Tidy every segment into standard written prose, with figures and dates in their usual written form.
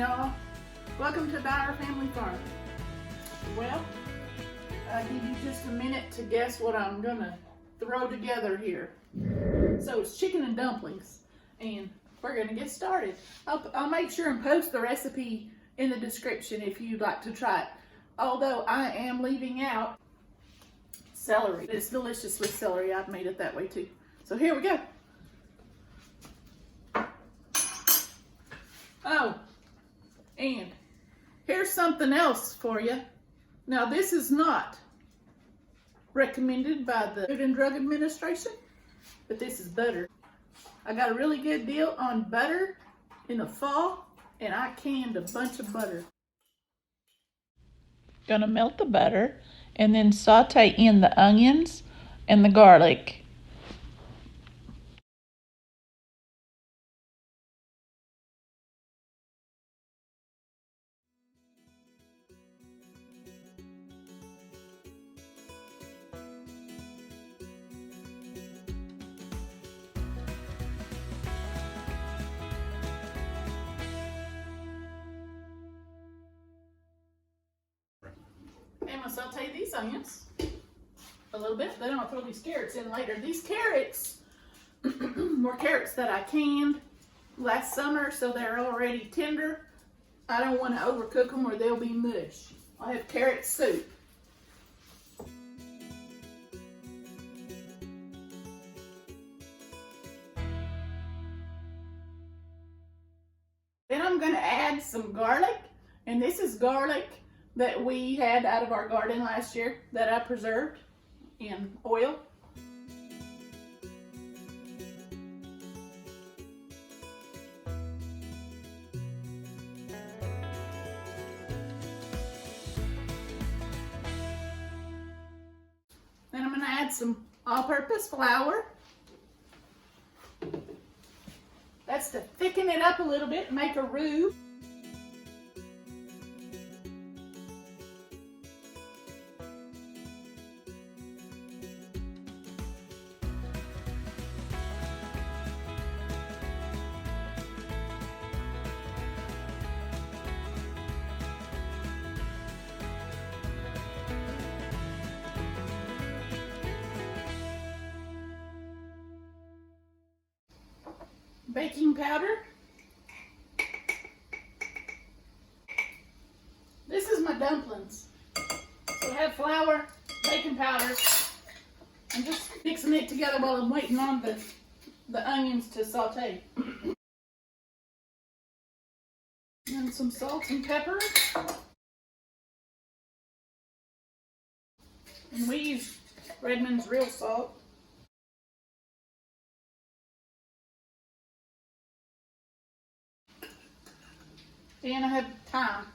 y'all. Welcome to Dyer Family Farm. Well, I'll give you just a minute to guess what I'm gonna throw together here. So it's chicken and dumplings, and we're gonna get started. I'll make sure and post the recipe in the description if you'd like to try it. Although I am leaving out celery. It's delicious with celery. I've made it that way too. So here we go. Oh, and here's something else for you. Now, this is not recommended by the Food and Drug Administration, but this is butter. I got a really good deal on butter in the fall, and I canned a bunch of butter. Gonna melt the butter and then saute in the onions and the garlic. I'm gonna saute these onions a little bit, then I'll throw these carrots in later. These carrots were carrots that I canned last summer, so they're already tender. I don't want to overcook them or they'll be mush. I have carrot soup. Then I'm gonna add some garlic, and this is garlic that we had out of our garden last year that I preserved in oil. Then I'm gonna add some all-purpose flour. That's to thicken it up a little bit and make a roux. Baking powder. This is my dumplings. So I have flour, baking powder. I'm just mixing it together while I'm waiting on the onions to saute. And some salt and pepper. And we use Redmond's real salt. And I have thyme.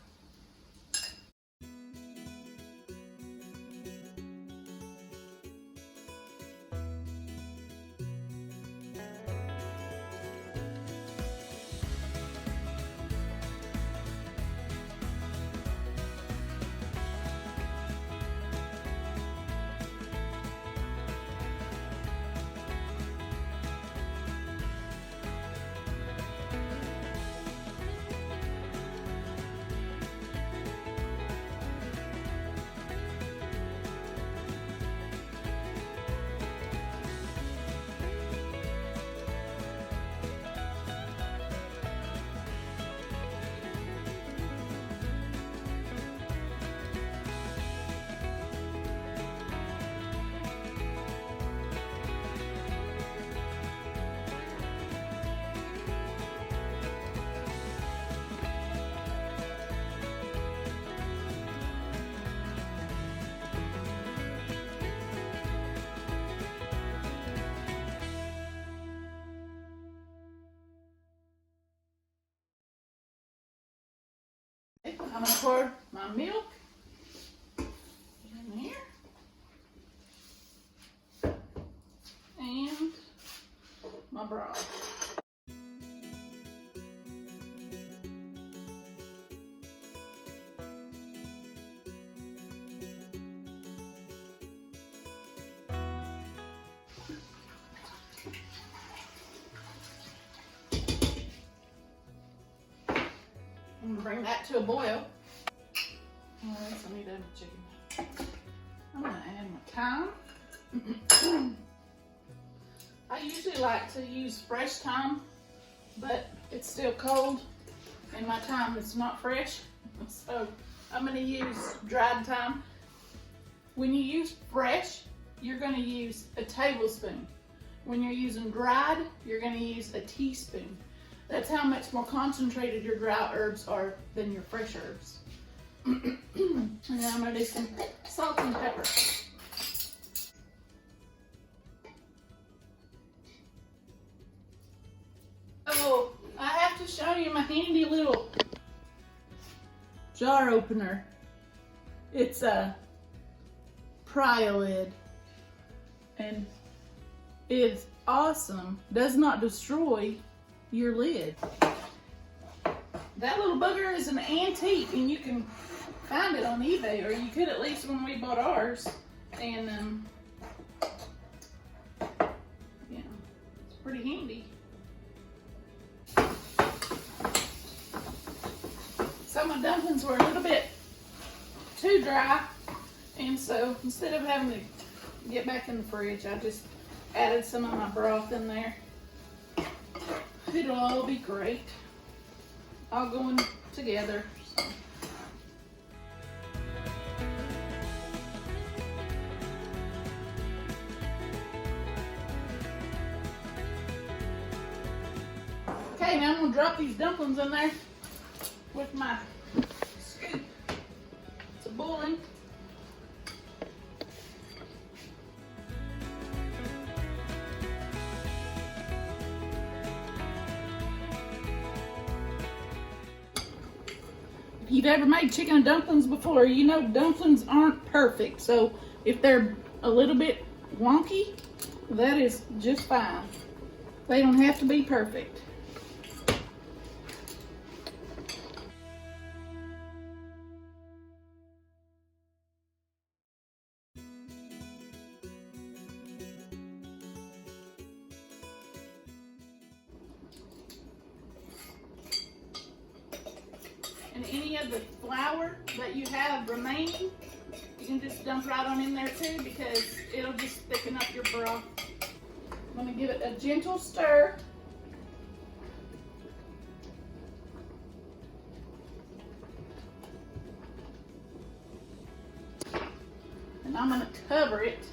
I'm gonna pour my milk in here and my broth. I'm gonna bring that to a boil. What else I need to add my chicken? I'm gonna add my thyme. I usually like to use fresh thyme, but it's still cold and my thyme is not fresh. So I'm gonna use dried thyme. When you use fresh, you're gonna use a tablespoon. When you're using dried, you're gonna use a teaspoon. That's how much more concentrated your dry herbs are than your fresh herbs. And now I'm gonna do some salt and pepper. Oh, I have to show you my handy little jar opener. It's a pry lid and it's awesome. Does not destroy your lid. That little bugger is an antique and you can find it on eBay, or you could at least when we bought ours. And yeah, it's pretty handy. So my dumplings were a little bit too dry, and so instead of having to get back in the fridge, I just added some of my broth in there. It'll all be great. All going together. So. Okay, now I'm gonna drop these dumplings in there with my scoop. It's a boiling. If you've ever made chicken and dumplings before, you know dumplings aren't perfect. So if they're a little bit wonky, that is just fine. They don't have to be perfect. And any of the flour that you have remaining, you can just dump right on in there too, because it'll just thicken up your broth. I'm gonna give it a gentle stir. And I'm gonna cover it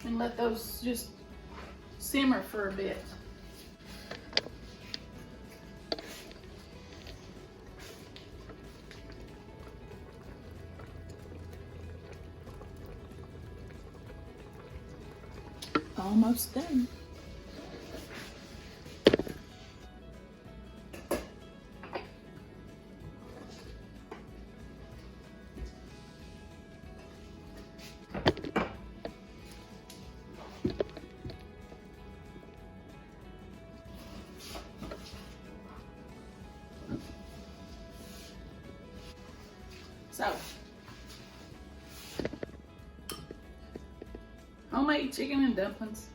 and let those just simmer for a bit. Almost done. So, homemade chicken and dumplings.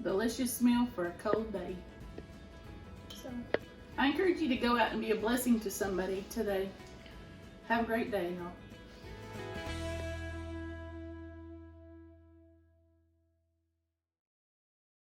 Delicious meal for a cold day. So, I encourage you to go out and be a blessing to somebody today. Have a great day, y'all.